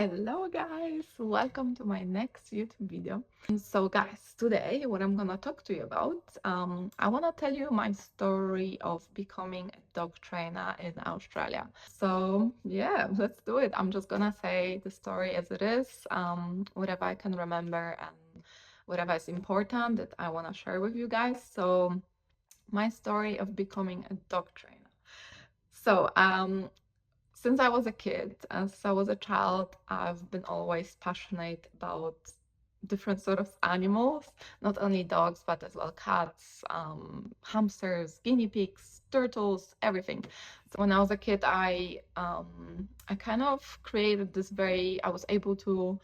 Hello guys, welcome to my next YouTube video. So guys, today what I'm gonna talk to you about, I wanna tell you my story of becoming a dog trainer in Australia. So yeah, let's do it. I'm just gonna say the story as it is, whatever I can remember and whatever is important that I wanna share with you guys. So my story of becoming a dog trainer. So since I was a kid, since I was a child, I've been always passionate about different sort of animals, not only dogs, but as well cats, hamsters, guinea pigs, turtles, everything. So when I was a kid, I kind of created this I was able to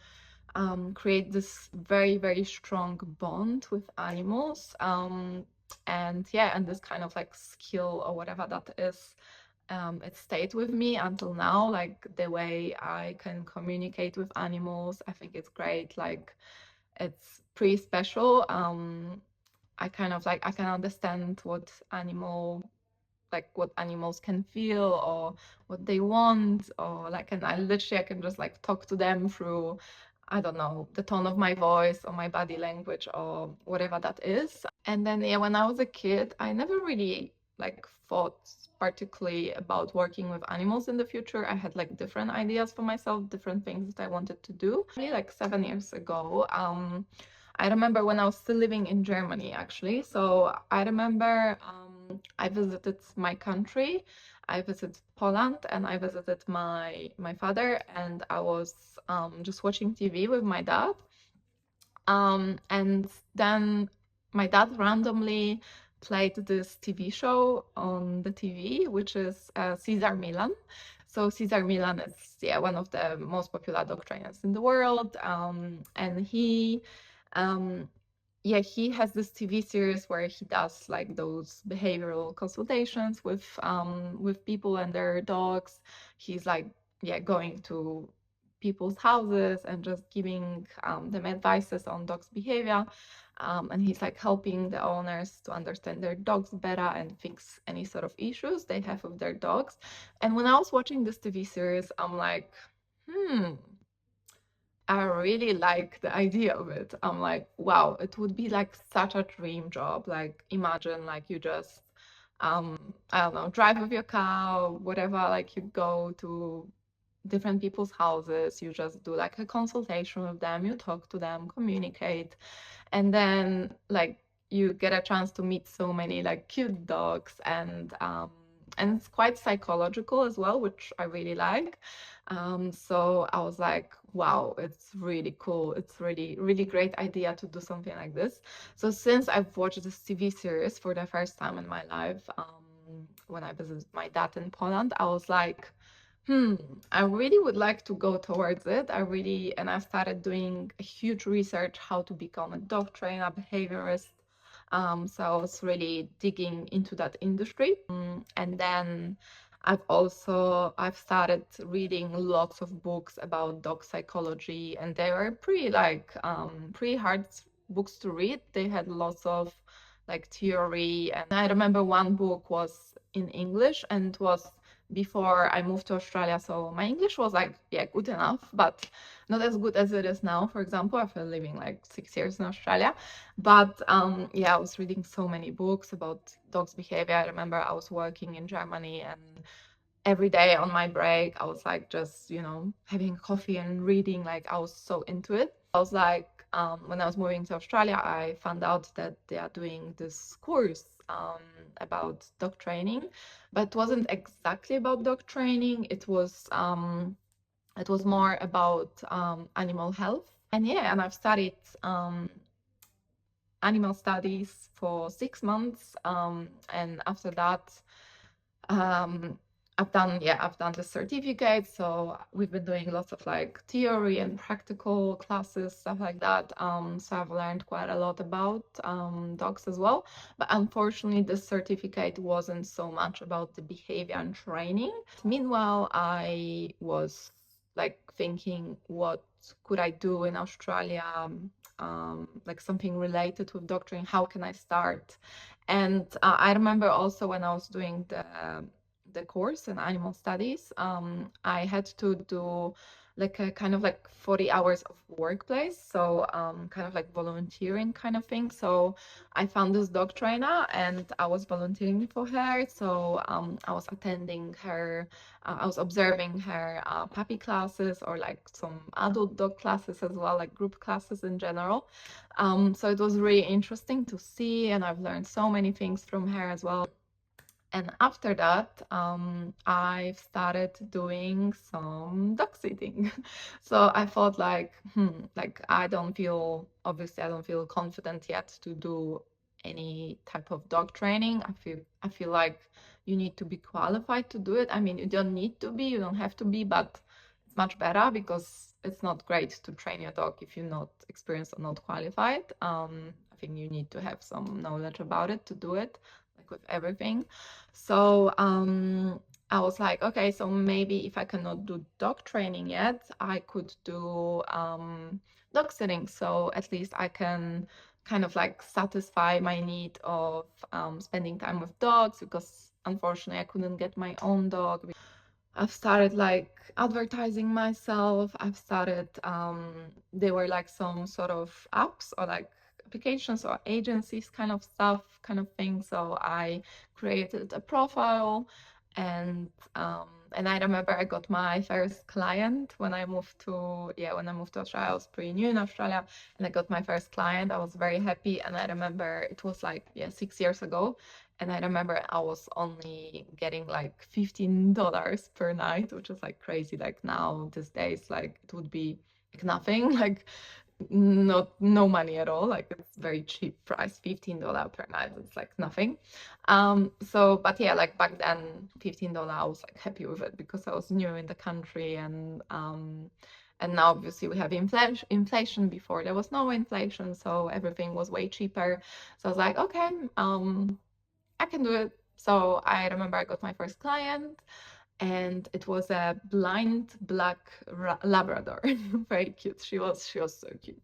create this very strong bond with animals. And yeah, and this kind of like skill or whatever that is, it stayed with me until now. Like the way I can communicate with animals, I think it's great. Like it's pretty special. I kind of like I can understand what animals can feel or what they want, or like, and I can just like talk to them through, I don't know, the tone of my voice or my body language or whatever that is. And then yeah, when I was a kid, I never really like thought particularly about working with animals in the future. I had like different ideas for myself, different things that I wanted to do. Maybe like 7 years ago, I remember when I was still living in Germany, actually. So I remember I visited my country. I visited Poland and I visited my father, and I was just watching TV with my dad. And then my dad randomly played this TV show on the TV, which is Cesar Milan. So Cesar Milan is one of the most popular dog trainers in the world, and um, he has this TV series where he does like those behavioral consultations with people and their dogs. He's like going to people's houses and just giving them advices on dogs' behavior. And he's like helping the owners to understand their dogs better and fix any sort of issues they have with their dogs. And when I was watching this TV series, I'm like, I really like the idea of it. I'm like, wow, it would be like such a dream job. Like, imagine like you just, I don't know, drive with your car, whatever, like you go to different people's houses, you just do like a consultation with them, you talk to them, communicate, and then like you get a chance to meet so many like cute dogs, and it's quite psychological as well, which I really like. So I was like, wow, it's really cool. It's really great idea to do something like this. So since I've watched this TV series for the first time in my life, when I visited my dad in Poland, I was like, I really would like to go towards it. And I started doing a huge research how to become a dog trainer, behaviorist. So I was really digging into that industry. And then I've started reading lots of books about dog psychology, and they were pretty hard books to read. They had lots of like theory, and I remember one book was in English and was before I moved to Australia. So my English was like, good enough, but not as good as it is now. For example, after living like 6 years in Australia. But I was reading so many books about dogs' behavior. I remember I was working in Germany, and every day on my break, I was like just, having coffee and reading. Like I was so into it. I was like, when I was moving to Australia, I found out that they are doing this course about dog training, but it wasn't exactly about dog training. It was more about animal health. And I've studied animal studies for 6 months, and after that, um, I've done the certificate. So we've been doing lots of like theory and practical classes, stuff like that. So I've learned quite a lot about dogs as well. But unfortunately, the certificate wasn't so much about the behavior and training. Meanwhile, I was like thinking, what could I do in Australia? Like something related with doctoring. How can I start? And I remember also when I was doing the course in animal studies, I had to do like a kind of like 40 hours of workplace, so kind of like volunteering kind of thing. So I found this dog trainer and I was volunteering for her. So I was attending her, I was observing her puppy classes or like some adult dog classes as well, like group classes in general. So it was really interesting to see, and I've learned so many things from her as well. And after that, I've started doing some dog sitting. So I thought like, like obviously I don't feel confident yet to do any type of dog training. I feel like you need to be qualified to do it. I mean, you don't need to be, you don't have to be, but it's much better because it's not great to train your dog if you're not experienced or not qualified. I think you need to have some knowledge about it to do it, like with everything. So I was like, okay, so maybe if I cannot do dog training yet, I could do dog sitting. So at least I can kind of like satisfy my need of spending time with dogs, because unfortunately I couldn't get my own dog. I've started like advertising myself. I've started, they were like some sort of apps or like applications or agencies kind of stuff, kind of thing. So I created a profile, and and I remember I got my first client when I moved to, when I moved to Australia. I was pretty new in Australia, and I got my first client. I was very happy, and I remember it was like 6 years ago, and I remember I was only getting like $15 per night, which is like crazy. Like now, these days, like it would be like nothing, like no money at all. Like it's very cheap price, $15 per night. It's like nothing. So, but yeah, like back then, $15, I was like happy with it because I was new in the country, and now obviously we have inflation. Before there was no inflation, so everything was way cheaper. So I was like, okay, I can do it. So I remember I got my first client, and it was a blind black Labrador. Very cute. She was so cute.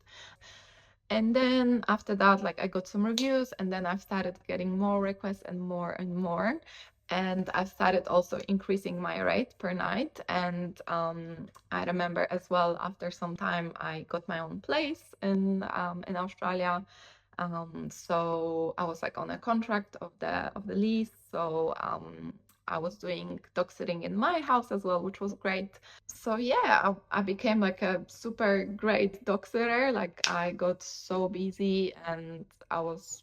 And then after that, like I got some reviews, and then I've started getting more requests and more and more. And I've started also increasing my rate per night. And I remember as well, after some time, I got my own place in Australia. So I was like on a contract of the lease. So I was doing dog sitting in my house as well, which was great. So yeah, I became like a super great dog sitter. Like I got so busy, and I was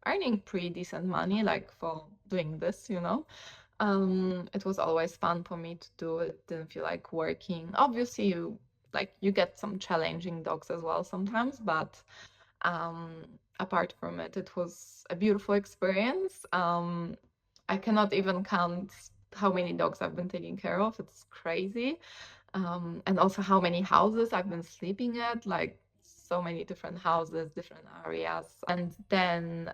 earning pretty decent money like for doing this. It was always fun for me to do it. Didn't feel like working. Obviously, you get some challenging dogs as well sometimes, but um, apart from it, it was a beautiful experience. I cannot even count how many dogs I've been taking care of. It's crazy. And also how many houses I've been sleeping at, like so many different houses, different areas. And then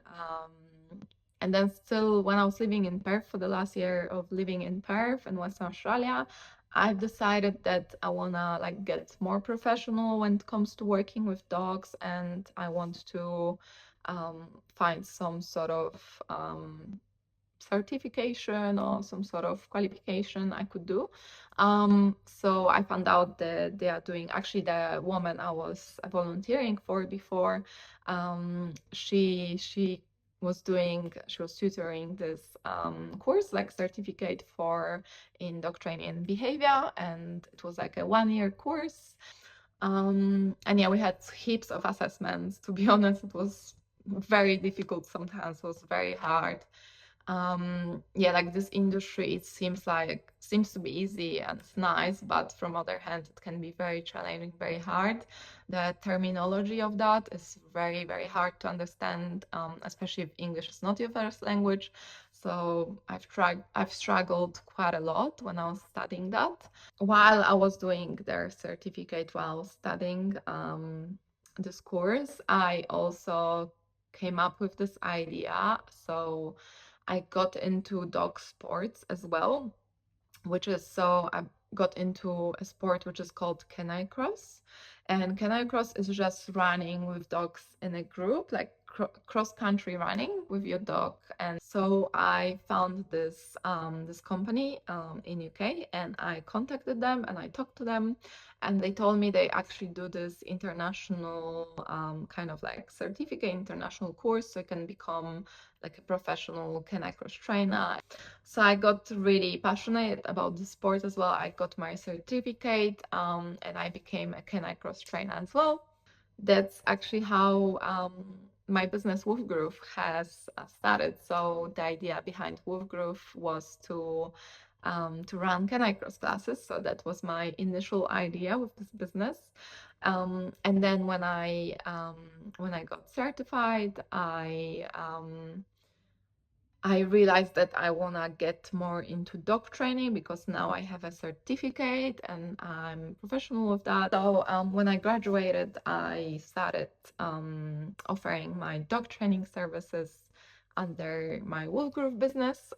still, when I was living in Perth for the last year of living in Perth in Western Australia, I've decided that I wanna like get more professional when it comes to working with dogs, and I want to find some sort of certification or some sort of qualification I could do. So I found out that they are doing, actually the woman I was volunteering for before, she was tutoring this course, like certificate for in dog training and behavior, and it was like a 1 year course. And yeah, we had heaps of assessments. To be honest, it was very difficult sometimes, it was very hard. Like this industry, it seems to be easy and it's nice, but from other hand, it can be very challenging, very hard. The terminology of that is very, very hard to understand, especially if English is not your first language. So I've struggled quite a lot when I was studying that. While I was doing their certificate, while I was studying this course, I also came up with this idea. So I got into dog sports as well, I got into a sport which is called Canicross. And Canicross is just running with dogs in a group, like cross-country running with your dog. And so I found this this company in UK, and I contacted them and I talked to them, and they told me they actually do this international kind of like certificate, international course, so you can become like a professional Canicross trainer. So I got really passionate about the sport as well. I got my certificate, and I became a Canicross trainer as well. That's actually how my business Wolfgroove has started. So the idea behind Wolfgroove was to run Canicross classes. So that was my initial idea with this business. And then when I got certified, I realized that I want to get more into dog training because now I have a certificate and I'm professional with that. So when I graduated, I started offering my dog training services under my Wolfgroove business.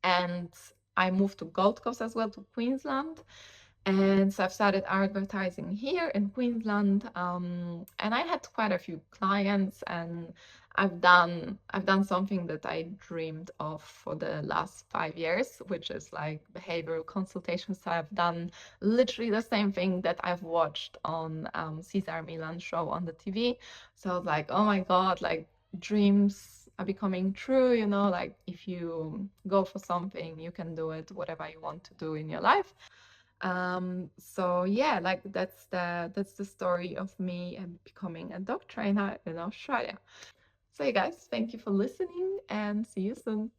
And I moved to Gold Coast as well, to Queensland. And so I've started advertising here in Queensland, and I had quite a few clients, and I've done something that I dreamed of for the last 5 years, which is like behavioral consultations. So I've done literally the same thing that I've watched on Cesar Milan show on the TV. So I was like, oh my God, like dreams are becoming true, you know, like if you go for something, you can do it, whatever you want to do in your life. So yeah, like that's the story of me and becoming a dog trainer in Australia. So you guys, thank you for listening and see you soon.